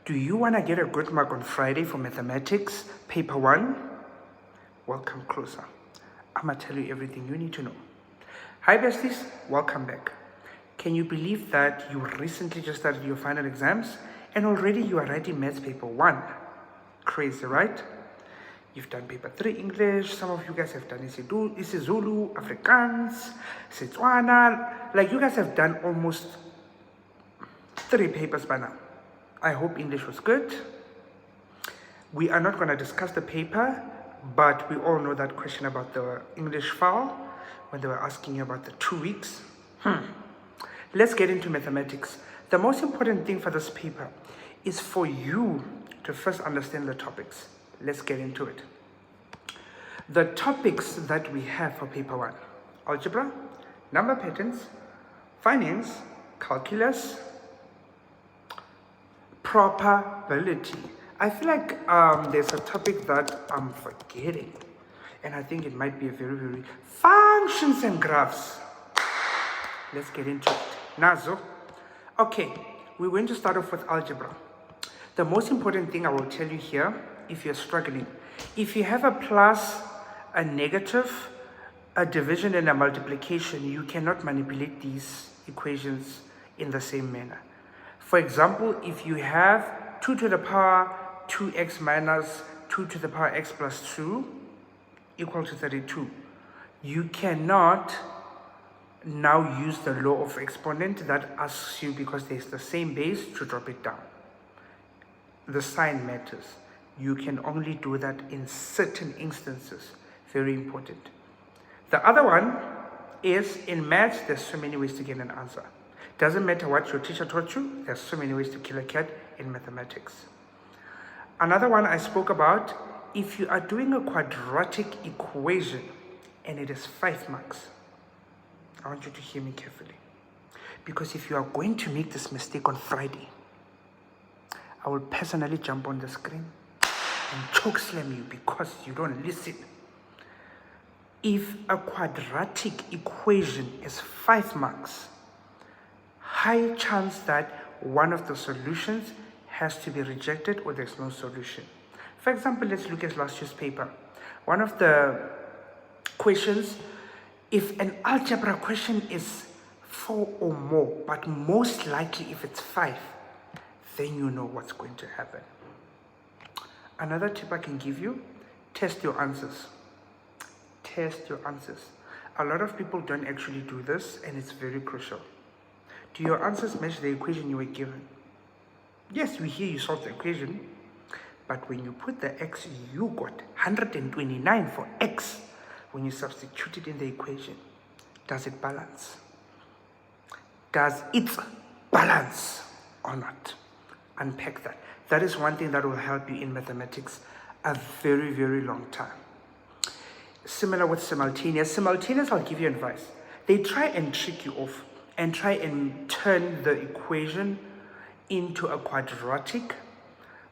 Do you want to get a good mark on Friday for mathematics, paper 1? Welcome closer. I'm going to tell you everything you need to know. Hi besties, welcome back. Can you believe that you recently just started your final exams and already you are writing maths paper 1? Crazy, right? You've done paper 3 English, some of you guys have done isiZulu, Afrikaans, Setswana. Like you guys have done almost 3 papers by now. I hope English was good. We are not going to discuss the paper, but we all know that question about the English file when they were asking you about the 2 weeks. Let's get into mathematics. The most important thing for this paper is for you to first understand the topics. Let's get into it. The topics that we have for paper 1: algebra, number patterns, finance, calculus, probability. I feel like there's a topic that I'm forgetting, and I think it might be a very functions and graphs. Let's get into it. Nazo. Okay, we're going to start off with algebra. The most important thing I will tell you here, if you're struggling, if you have a plus, a negative, a division, and a multiplication, you cannot manipulate these equations in the same manner. For example, if you have 2 to the power 2x minus 2 to the power x plus 2 equal to 32, you cannot now use the law of exponent that asks you, because there's the same base, to drop it down. The sign matters. You can only do that in certain instances. Very important. The other one is, in maths, there's so many ways to get an answer. Doesn't matter what your teacher taught you, there's so many ways to kill a cat in mathematics. Another one I spoke about, if you are doing a quadratic equation and it is 5 marks, I want you to hear me carefully. Because if you are going to make this mistake on Friday, I will personally jump on the screen and choke slam you because you don't listen. If a quadratic equation is 5 marks, high chance that one of the solutions has to be rejected or there's no solution. For example, let's look at last year's paper. One of the questions, if an algebra question is 4 or more, but most likely if it's 5, then you know what's going to happen. Another tip I can give you, test your answers. Test your answers. A lot of people don't actually do this, and it's very crucial. Do your answers match the equation you were given? Yes, we hear you solve the equation, but when you put the x, you got 129 for x. When you substitute it in the equation, does it balance? Does it balance or not? Unpack that. That is one thing that will help you in mathematics a very long time. Similar with simultaneous. Simultaneous, I'll give you advice. They try and trick you off and try and turn the equation into a quadratic.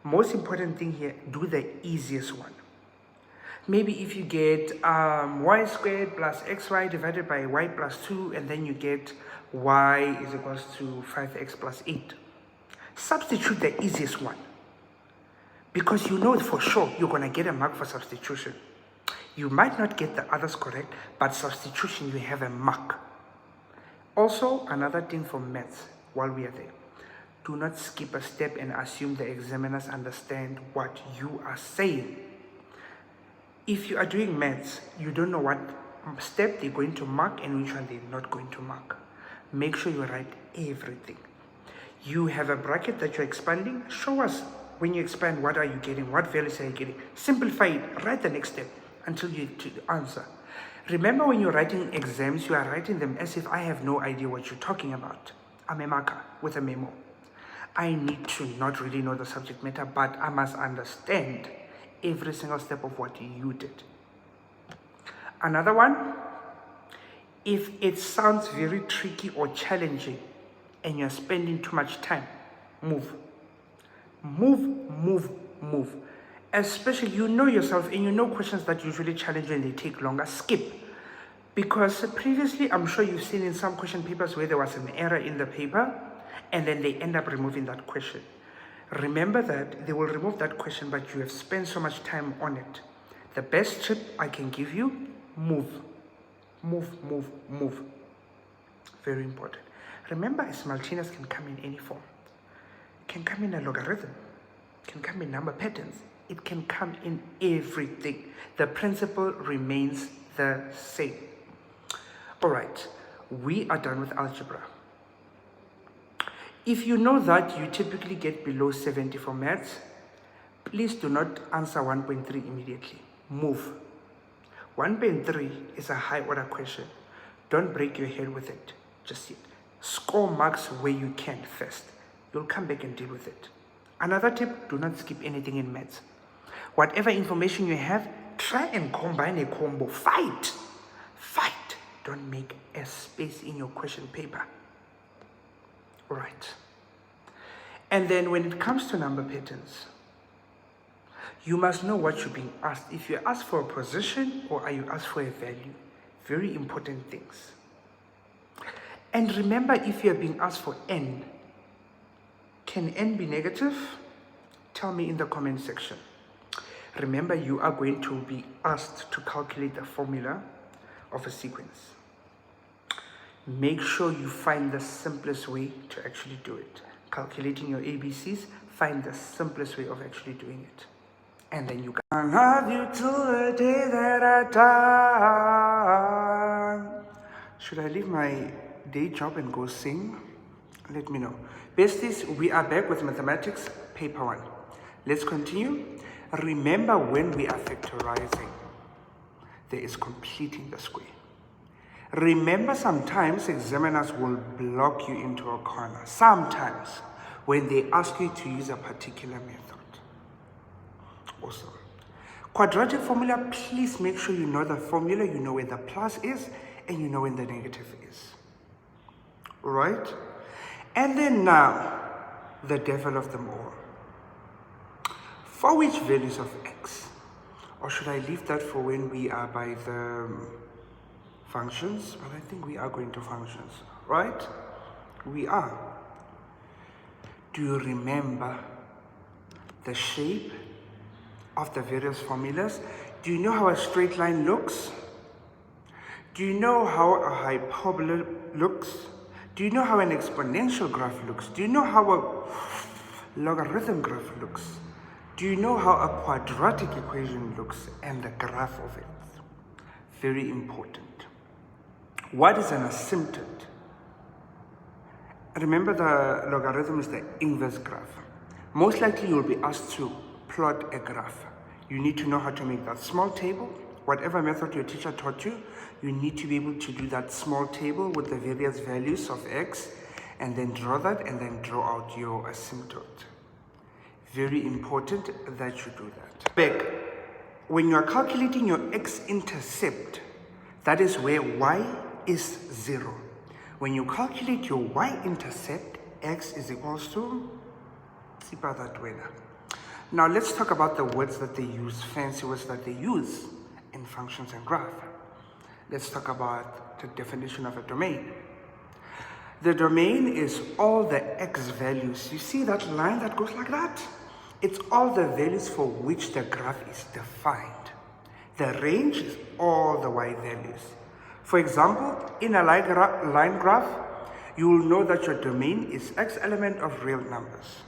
Most important thing here, do the easiest one. Maybe if you get y squared plus xy divided by y plus 2, and then you get y is equals to 5x plus 8. Substitute the easiest one, because you know for sure you're going to get a mark for substitution. You might not get the others correct, but substitution, you have a mark. Also, another thing for maths, while we are there, do not skip a step and assume the examiners understand what you are saying. If you are doing maths, you don't know what step they're going to mark and which one they're not going to mark. Make sure you write everything. You have a bracket that you're expanding. Show us when you expand, what are you getting? What values are you getting? Simplify it. Write the next step until you to answer. Remember, when you're writing exams, you are writing them as if I have no idea what you're talking about. I'm a marker with a memo. I need to not really know the subject matter, but I must understand every single step of what you did. Another one, if it sounds very tricky or challenging and you're spending too much time, move. Especially, you know yourself and you know questions that usually challenge you and they take longer, skip. Because previously, I'm sure you've seen in some question papers where there was an error in the paper and then they end up removing that question. Remember that they will remove that question, but you have spent so much time on it. The best tip I can give you, move. Move, move, move. Very important. Remember, a simultaneous can come in any form. It can come in a logarithm. It can come in number patterns. It can come in everything. The principle remains the same. All right, we are done with algebra. If you know that you typically get below 70 for maths, please do not answer 1.3 immediately. Move. 1.3 is a high order question. Don't break your head with it just yet. Score marks where you can first. You'll come back and deal with it. Another tip, do not skip anything in maths. Whatever information you have, try and combine a combo. Fight. Fight. Don't make a space in your question paper. All right. And then when it comes to number patterns, you must know what you're being asked. If you're asked for a position or are you asked for a value, very important things. And remember, if you're being asked for n, can n be negative? Tell me in the comment section. Remember, you are going to be asked to calculate the formula of a sequence. Make sure you find the simplest way to actually do it. Calculating your ABCs, find the simplest way of actually doing it. And then you can. I love you till the day that I die. Should I leave my day job and go sing? Let me know. Besties, we are back with mathematics, paper 1. Let's continue. Remember, when we are factorizing, there is completing the square. Remember, sometimes examiners will block you into a corner. Sometimes, when they ask you to use a particular method. Awesome. Quadratic formula, please make sure you know the formula, you know where the plus is, and you know when the negative is. Right? And then now, the devil of them all. For which values of x? Or should I leave that for when we are by the functions? But I think we are going to functions, right? We are. Do you remember the shape of the various formulas? Do you know how a straight line looks? Do you know how a hyperbola looks? Do you know how an exponential graph looks? Do you know how a logarithm graph looks? Do you know how a quadratic equation looks and the graph of it? Very important. What is an asymptote? Remember, the logarithm is the inverse graph. Most likely you'll be asked to plot a graph. You need to know how to make that small table. Whatever method your teacher taught you, you need to be able to do that small table with the various values of x, and then draw that, and then draw out your asymptote. Very important that you do that. Back, when you are calculating your x-intercept, that is where y is 0. When you calculate your y-intercept, x is equals to, that winner. Now let's talk about the words that they use, fancy words that they use in functions and graph. Let's talk about the definition of a domain. The domain is all the x values. You see that line that goes like that? It's all the values for which the graph is defined. The range is all the y values. For example, in a line graph, you will know that your domain is x element of real numbers,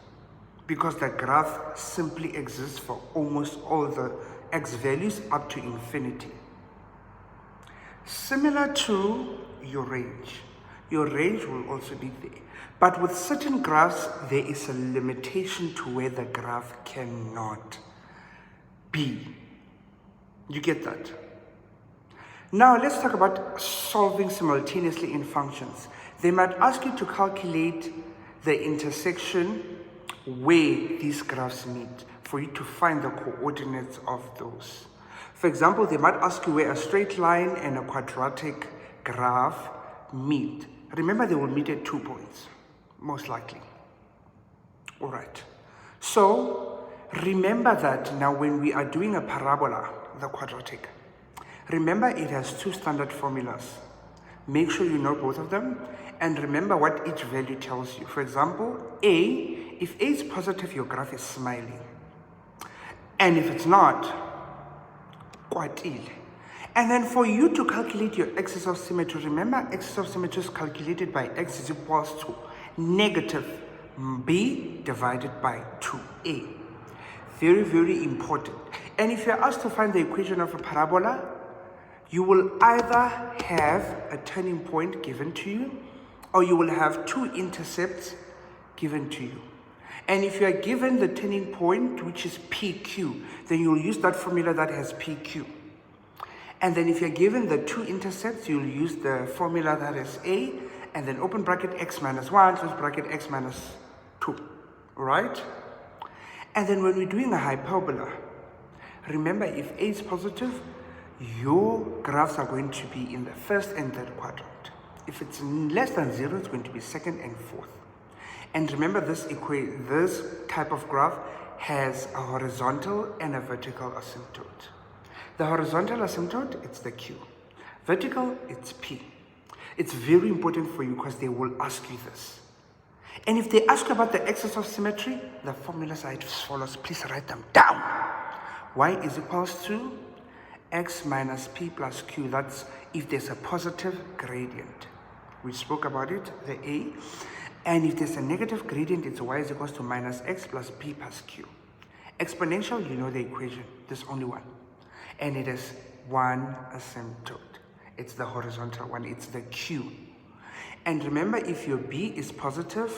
because the graph simply exists for almost all the x values up to infinity. Similar to your range. Your range will also be there. But with certain graphs, there is a limitation to where the graph cannot be. You get that? Now let's talk about solving simultaneously in functions. They might ask you to calculate the intersection where these graphs meet, for you to find the coordinates of those. For example, they might ask you where a straight line and a quadratic graph meet. Remember, they will meet at 2 points, most likely. All right. So remember that now when we are doing a parabola, the quadratic, remember it has 2 standard formulas. Make sure you know both of them, and remember what each value tells you. For example, a If A is positive, your graph is smiling. And if it's not, kwatile. And then for you to calculate your axis of symmetry, remember axis of symmetry is calculated by x is equals to negative b divided by 2a. Very, very important. And if you're asked to find the equation of a parabola, you will either have a turning point given to you, or you will have two intercepts given to you. And if you are given the turning point, which is PQ, then you'll use that formula that has PQ. And then if you're given the two intercepts, you'll use the formula that is A, and then open bracket x minus 1, close bracket x minus 2, right? And then when we're doing a hyperbola, remember if A is positive, your graphs are going to be in the first and third quadrant. If it's less than 0, it's going to be second and fourth. And remember this type of graph has a horizontal and a vertical asymptote. The horizontal asymptote, it's the Q. Vertical, it's P. It's very important for you because they will ask you this. And if they ask you about the axis of symmetry, the formulas are as follows. Please write them down. Y is equals to x minus p plus q. That's if there's a positive gradient. We spoke about it, the A. And if there's a negative gradient, it's y is equals to minus x plus p plus q. Exponential, you know the equation. There's only one. And it is one asymptote. It's the horizontal one. It's the Q. And remember, if your B is positive,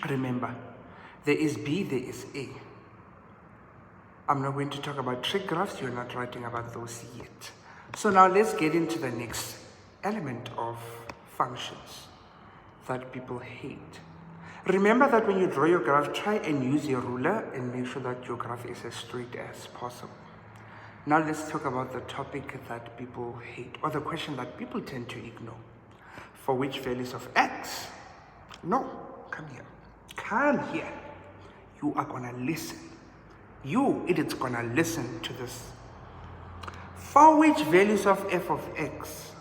remember, there is B, there is A. I'm not going to talk about trig graphs. You're not writing about those yet. So now let's get into the next element of functions that people hate. Remember that when you draw your graph, try and use your ruler and make sure that your graph is as straight as possible. Now let's talk about the topic that people hate, or the question that people tend to ignore. For which values of x? No, come here. Come here. You are gonna listen. It's gonna listen to this. For which values of f of x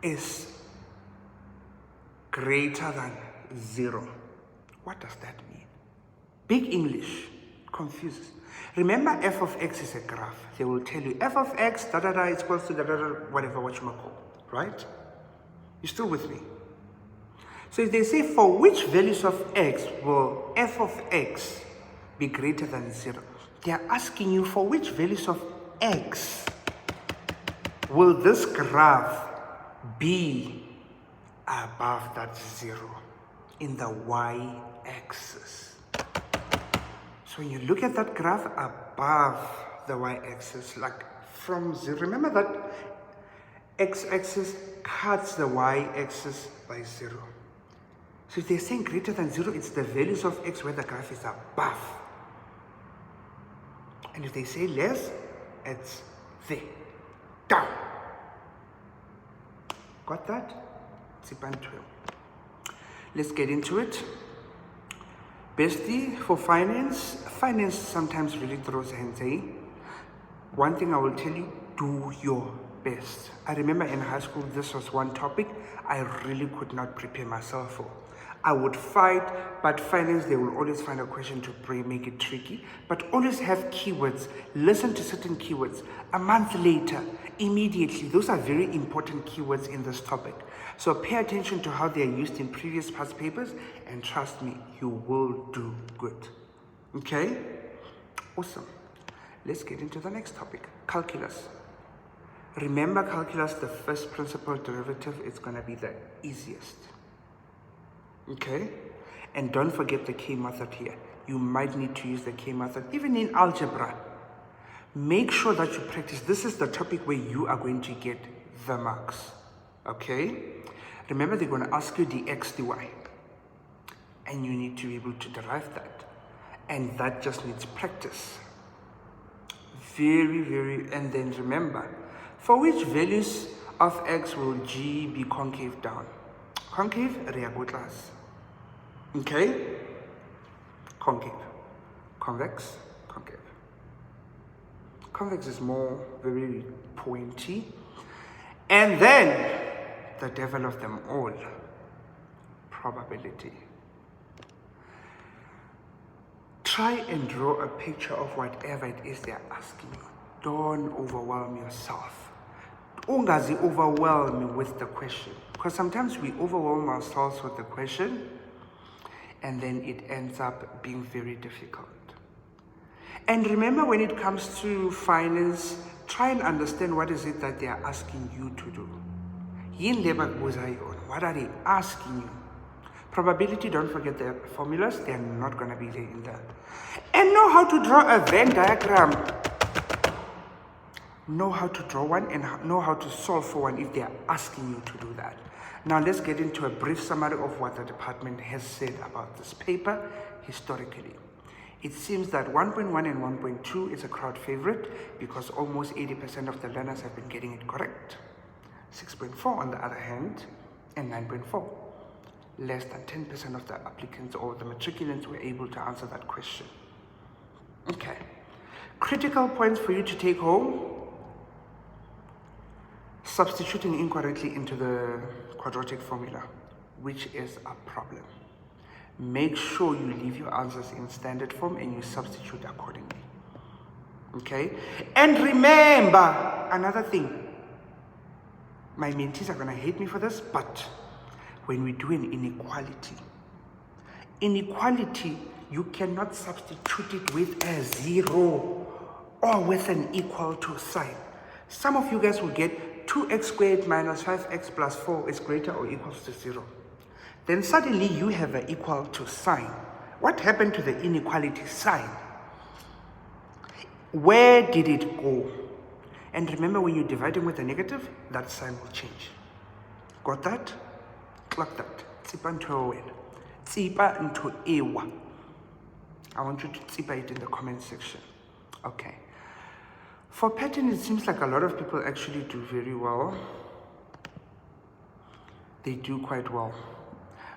is greater than 0? What does that mean? Big English confuses. Remember, f of x is a graph. They will tell you f of x da da da is equals to da da da whatever what you might call, right? You still with me? So if they say for which values of x will f of x be greater than 0, they are asking you for which values of x will this graph be above that 0 in the y-axis. So when you look at that graph above the y-axis, like from 0, remember that x-axis cuts the y-axis by 0. So if they're saying greater than 0, it's the values of x where the graph is above. And if they say less, it's there, down. Got that? Let's get into it. Bestie, for finance sometimes really throws hands, eh? One thing I will tell you, do your best. I remember in high school, this was one topic I really could not prepare myself for. I would fight, but finance, they will always find a question to make it tricky, but always have keywords. Listen to certain keywords. A month later, immediately, those are very important keywords in this topic. So pay attention to how they are used in previous past papers, and trust me, you will do good. Okay? Awesome. Let's get into the next topic, calculus. Remember calculus, the first principal derivative is going to be the easiest. Okay? And don't forget the K method here. You might need to use the K method, even in algebra. Make sure that you practice. This is the topic where you are going to get the marks. Okay? Remember, they're going to ask you dx, dy. And you need to be able to derive that. And that just needs practice. And then remember, for which values of x will g be concave down? Concave, reago class. Okay? Concave. Convex, concave. Convex is more very pointy. And then, the devil of them all, probability. Try and draw a picture of whatever it is they're asking you. Don't overwhelm yourself. Ungazi overwhelm with the question. Because sometimes we overwhelm ourselves with the question and then it ends up being very difficult. And remember, when it comes to finance, try and understand what is it that they are asking you to do. What are they asking you? Probability, don't forget the formulas, they are not going to be there in there. And know how to draw a Venn diagram. Know how to draw one and know how to solve for one if they are asking you to do that. Now let's get into a brief summary of what the department has said about this paper historically. It seems that 1.1 and 1.2 is a crowd favorite because almost 80% of the learners have been getting it correct. 6.4 on the other hand, and 9.4. Less than 10% of the applicants or the matriculants were able to answer that question. Okay. Critical points for you to take home. Substituting incorrectly into the quadratic formula, which is a problem. Make sure you leave your answers in standard form and you substitute accordingly. Okay? And remember, another thing. My mentees are going to hate me for this, but when we do an inequality, you cannot substitute it with a 0 or with an equal to sign. Some of you guys will get 2x squared minus 5x plus 4 is greater or equals to 0. Then suddenly you have an equal to sign. What happened to the inequality sign? Where did it go? And remember, when you're dividing with a negative, that sign will change. Got that? Clock that. Tsipa into a win. Tsipa into ewa. I want you to tsipa it in the comment section. Okay. For pattern, it seems like a lot of people actually do very well. They do quite well.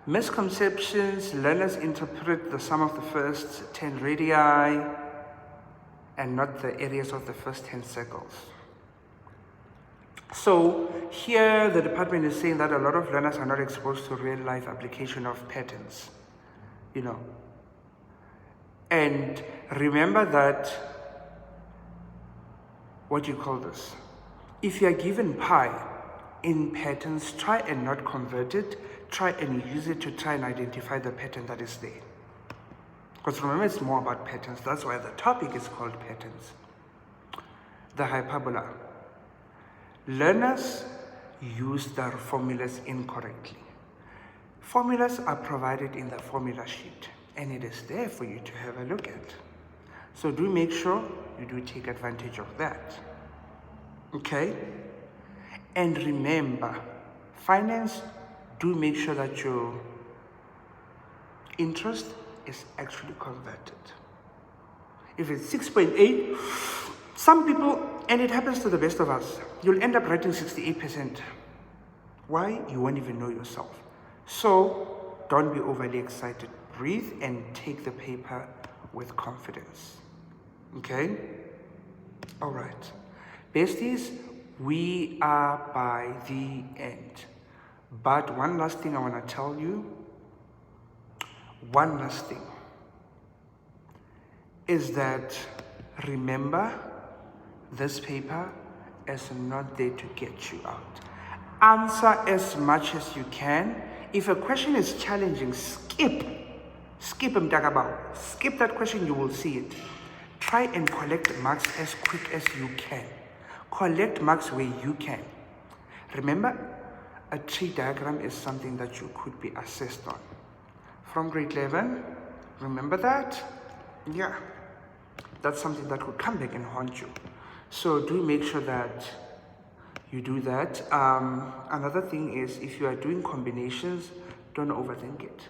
Misconceptions, learners interpret the sum of the first 10 radii and not the areas of the first 10 circles. So here the department is saying that a lot of learners are not exposed to real life application of patterns, And remember that, what do you call this? If you are given pi in patterns, try and not convert it. Try and use it to try and identify the pattern that is there. Because remember, it's more about patterns. That's why the topic is called patterns. The hyperbola. Learners use their formulas incorrectly. Formulas are provided in the formula sheet, and it is there for you to have a look at. So do make sure you do take advantage of that. Okay? And remember, finance, do make sure that your interest is actually converted. If it's 6.8, some people, and it happens to the best of us, you'll end up writing 68%. Why? You won't even know yourself. So don't be overly excited. Breathe and take the paper with confidence. Okay? All right. Besties, we are by the end. But one last thing I want to tell you, one last thing, is that remember, this paper is not there to get you out. Answer as much as you can. If a question is challenging, skip mtakabao. Skip that question, you will see it. Try and collect marks as quick as you can. Collect marks where you can. Remember, a tree diagram is something that you could be assessed on. From grade 11, remember that? Yeah, that's something that would come back and haunt you. So do make sure that you do that. Another thing is, if you are doing combinations, don't overthink it.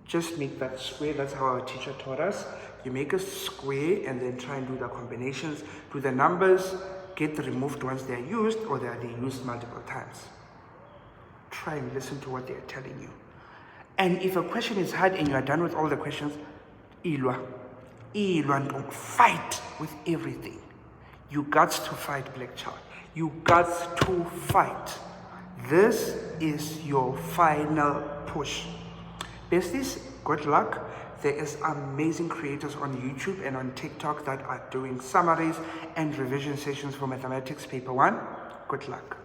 Just make that square. That's how our teacher taught us. You make a square and then try and do the combinations. Do the numbers get removed once they're used, or they are used multiple times? Try and listen to what they're telling you. And if a question is hard and you are done with all the questions, fight with everything. You got to fight, Black Child. You got to fight. This is your final push. Besties, good luck. There is amazing creators on YouTube and on TikTok that are doing summaries and revision sessions for mathematics paper 1. Good luck.